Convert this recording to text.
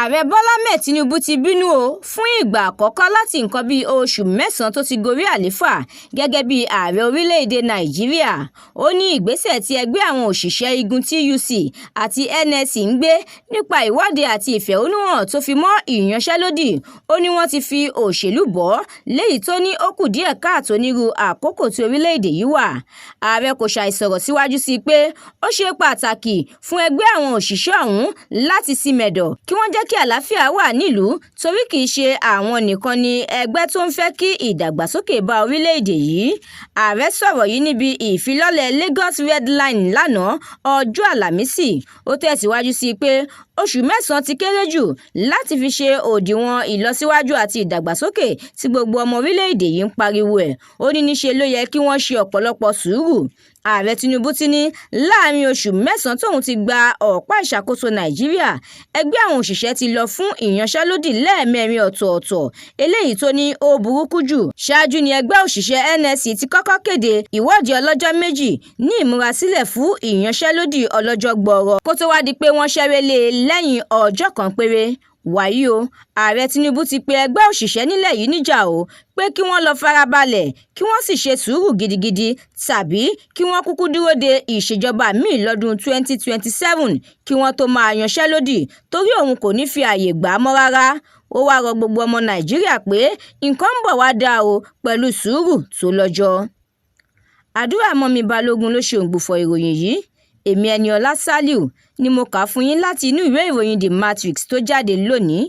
Ààrẹ Bọ́lá Ahmed Tinubu ti bínú o fún ìgbà àkọ́kọ́ láti nǹkan bíi oṣù mẹ́sàn-án tó ti gorí àlééfà gẹ́gẹ́ bí ààrẹ orílẹ̀-èdè Nàìjíríà. Ó ní ìgbésẹ̀ tí ẹgbẹ́ àwọn òṣìṣẹ́ igun TUC àti NSC ń gbé nípa ìwọ́de àti ìfẹ̀hónúhàn tó fi mọ́ ìyanṣẹ́lódì. Ó ní wọ́n ti fi òṣèlú bọ̀ léyìí tó ní ó kù díẹ̀ káàtó nírú àkókò tí orílẹ̀-èdè yìí wà. Ààrẹ kò ṣàìsọ̀rọ̀ síwájú sí pé ó ṣe pàtàkì fún ẹgbẹ́ àwọn òṣìṣẹ́ ọ̀hún láti símẹ̀dọ̀ kí wọ́n jẹ́ kí àlàáfíà wà nílùú torí kì í ṣe àwọn nìkan ni ẹgbẹ́ tó ń fẹ́ kí ìdàgbàsókè bá orílẹ̀-èdè yìí. Ààrẹ sọ̀rọ̀ yìí níbi ìfilọ́lẹ̀ Lagos Red Line lánàá ọjọ́ Àlàmísì. Ó tẹ̀síwájú sí pé oṣù mẹ́sàn-án ti kéré jù láti fi ṣe òdiwọ̀n ìlọsíwájú àti ìdàgbàsókè tí gbogbo ọmọ orílẹ̀-èdè yìí ń pariwo ẹ̀. Ó ní níṣe ló yẹ kí wọ́n ṣe ọ̀pọ̀lọpọ̀ sùúrù. Ààrẹ Tinubu ti ní láàrin oṣù mẹ́sàn-án tóun ti gba ọ̀pá ìṣàkóso Nàìjíríà, ẹgbẹ́ àwọn òṣìṣẹ́ ti lọ fún ìyanṣẹ́lódì lẹ́ẹ̀mẹrin ọ̀tọ̀ọ̀tọ̀, eléyìí tó ní ó burúkú jù. Ṣáájú ni ẹgbẹ́ òṣìṣẹ́ NSC ti kọ́kọ́ kéde ìwọ́de ọlọ́jọ́ méjì ní ìmúrasílẹ̀ fún ìyanṣẹ́lódì ọlọ́jọ́ gbọọrọ kó tó wá di pé wọ́n ṣẹ́rẹ́lé lẹ́yìn ọjọ́ kan péré. Wàyí o, ààrẹ Tinubu ti pe ẹgbẹ́ òṣìṣẹ́ nílẹ̀ yìí níjà o pé kí wọ́n lọ farabalẹ̀ kí wọ́n sì ṣe sùúrù gidigidi tàbí kí wọ́n kúkú dúró de ìṣèjọba míì lọ́dún 2027 kí wọ́n tó máa yanṣẹ́lódì torí òun kò ní fi ààyè gbà á mọ́ rárá. Ó wá rọ gbogbo ọmọ Nàìjíríà pé nǹkan ń bọ̀ wá dáa o pẹ̀lú sùúrù tó lọ́jọ́. Àdúrà mọ́mi Balógun ló ṣe òǹgbùfọ̀ ìròyìn yìí. Èmi Ẹniọlá Sálíù ni mo kà fún yín láti inú ìwé ìròyìn The Matrix tó jáde lónìí.